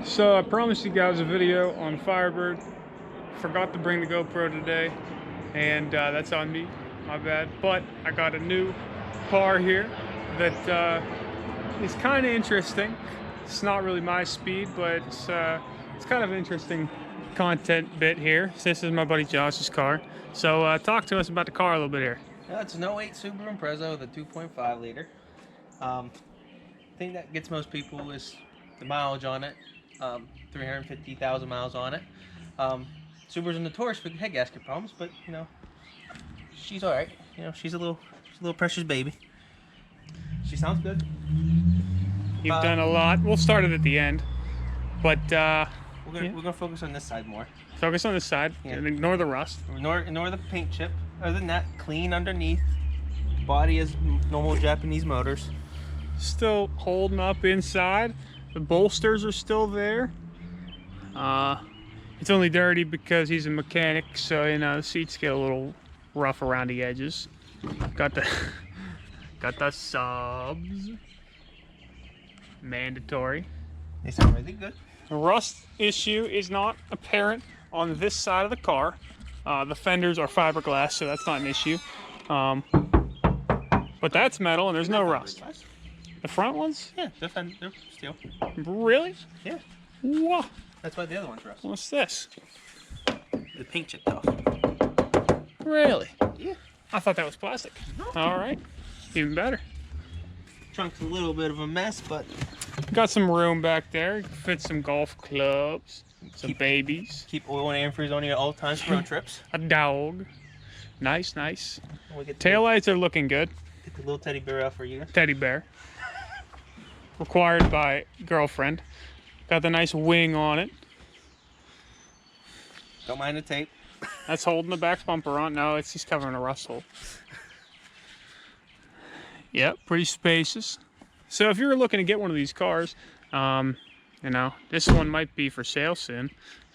So I promised you guys a video on Firebird. Forgot to bring the GoPro today, and that's on me. My bad. But I got a new car here that is kind of interesting. It's not really my speed, but it's kind of an interesting content bit here. So this is my buddy Josh's car. So talk to us about the car a little bit here. Yeah, it's an '08 Subaru Impreza with a 2.5 liter. Thing that gets most people is the mileage on it. 350,000 miles on it. Subarus are notorious for head gasket problems, but she's all right. She's a little precious baby. She sounds good. You've done a lot. We'll start it at the end, but we're gonna focus on this side more. focus on this side and ignore the rust. Ignore the paint chip. Other than that, clean underneath. Body is normal Japanese motors. Still holding up inside. The bolsters are still there. It's only dirty because he's a mechanic, so the seats get a little rough around the edges. Got the subs. Mandatory. They sound really good. The rust issue is not apparent on this side of the car. The fenders are fiberglass, so that's not an issue. But that's metal and there's no rust. The front ones? Yeah, they're steel. Really? Yeah. Whoa. That's why the other one's rust. What's this? The paint chipped off. Really? Yeah. I thought that was plastic. All right. Even better. Trunk's a little bit of a mess, but Got some room back there. Fit some golf clubs, some babies, keep oil and antifreeze on you at all times for road trips. a dog. Nice, nice. We get Taillights are looking good. Get the little teddy bear out for you. Teddy bear. Required by girlfriend. Got the nice wing on it. Don't mind the tape. That's holding the back bumper on. No, it's just covering a rust hole. Yep, pretty spacious. So if you're looking to get one of these cars, this one might be for sale soon.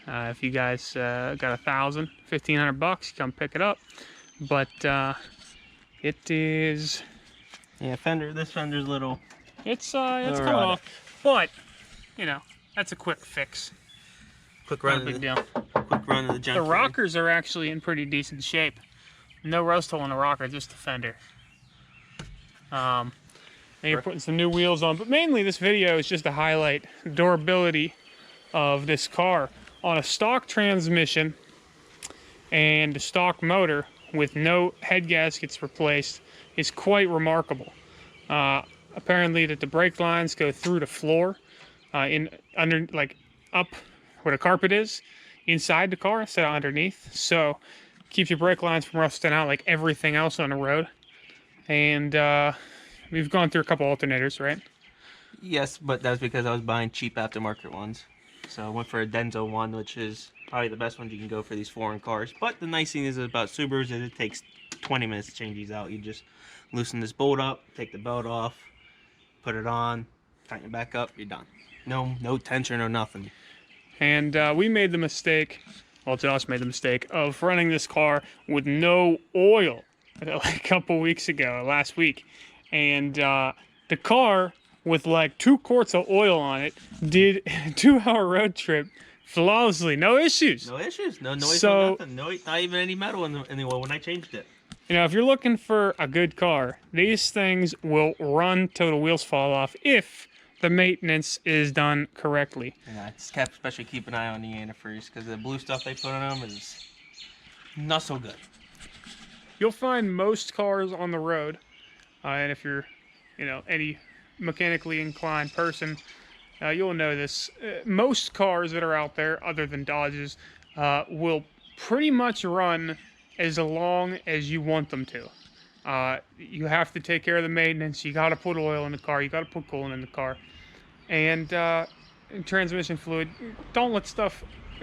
If you guys got $1,500, come pick it up. But it is. Yeah, this fender's little. It's coming off, but that's a quick fix. Quick run. Not a big deal. Quick run of the junk. The rockers are actually in pretty decent shape. No rust hole in the rocker, just the fender. And you're putting some new wheels on, but mainly this video is just to highlight the durability of this car on a stock transmission and a stock motor with no head gaskets replaced is quite remarkable. Apparently that the brake lines go through the floor, up where the carpet is, inside the car instead of underneath. So keeps your brake lines from rusting out like everything else on the road. And we've gone through a couple alternators, right? Yes, but that's because I was buying cheap aftermarket ones. So I went for a Denso one, which is probably the best one you can go for these foreign cars. But the nice thing is about Subarus is it takes 20 minutes to change these out. You just loosen this bolt up, take the belt off, put it on, tighten it back up, you're done. No tension or nothing. And we made the mistake, well, Josh made the mistake of running this car with no oil a couple weeks ago, last week. And the car with like 2 quarts of oil on it did a 2-hour road trip flawlessly, no issues. No issues, no noise, no nothing, not even any metal in the oil when I changed it. If you're looking for a good car, these things will run till the wheels fall off if the maintenance is done correctly. Yeah, especially keep an eye on the antifreeze because the blue stuff they put on them is not so good. You'll find most cars on the road, and if you're, any mechanically inclined person, you'll know this. Most cars that are out there, other than Dodges, will pretty much run as long as you want them to. You have to take care of the maintenance. You got to put oil in the car. You got to put coolant in the car. And transmission fluid, don't let stuff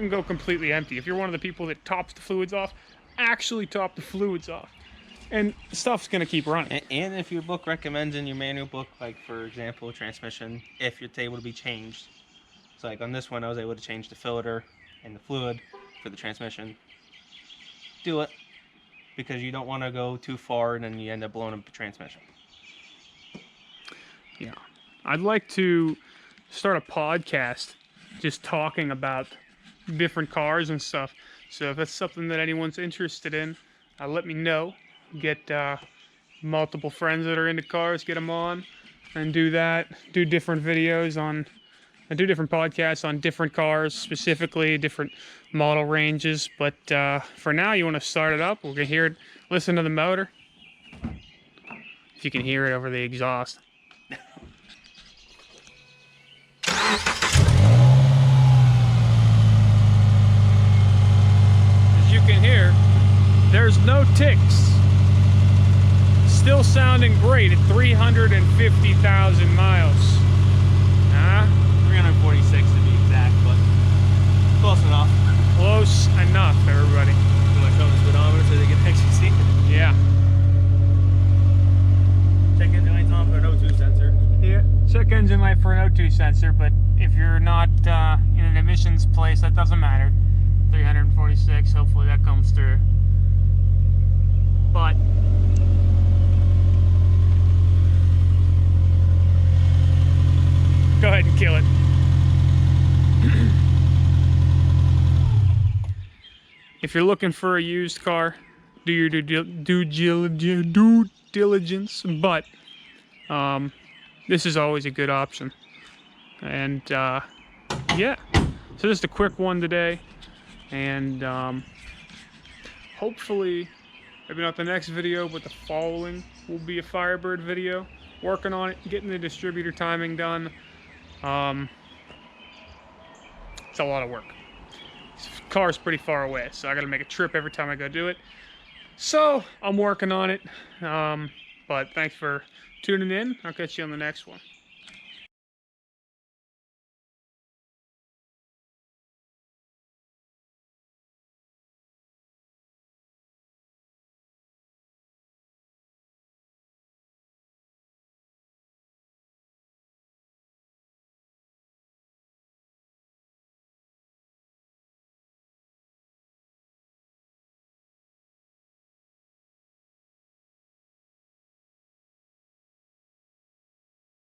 go completely empty. If you're one of the people that tops the fluids off, actually top the fluids off. And stuff's going to keep running. And if your book recommends in your manual book, like for example, transmission, if it's able to be changed. So like on this one, I was able to change the filter and the fluid for the transmission. Do it. Because you don't want to go too far and then you end up blowing up the transmission. Yeah. I'd like to start a podcast just talking about different cars and stuff. So if that's something that anyone's interested in, let me know. Get multiple friends that are into cars, get them on, and do that. Do different videos on, I do different podcasts on different cars, specifically different model ranges. But for now, you want to start it up. We're gonna hear it. Listen to the motor. If you can hear it over the exhaust. As you can hear, there's no ticks. Still sounding great at 350,000 miles. Huh? 346 to be exact, but close enough. Close enough, everybody. You want to show them the speedometer so they can actually see? Yeah. Check engine lights on for an O2 sensor. Yeah. Check engine light for an O2 sensor, but if you're not in an emissions place, that doesn't matter. 346, hopefully that comes through. But go ahead and kill it. If you're looking for a used car, do your due diligence, but this is always a good option. And yeah, so just a quick one today, and hopefully maybe not the next video, but the following will be a Firebird video. Working on it, getting the distributor timing done. It's a lot of work. This car's pretty far away, so I gotta make a trip every time I go do it. So I'm working on it. But thanks for tuning in. I'll catch you on the next one.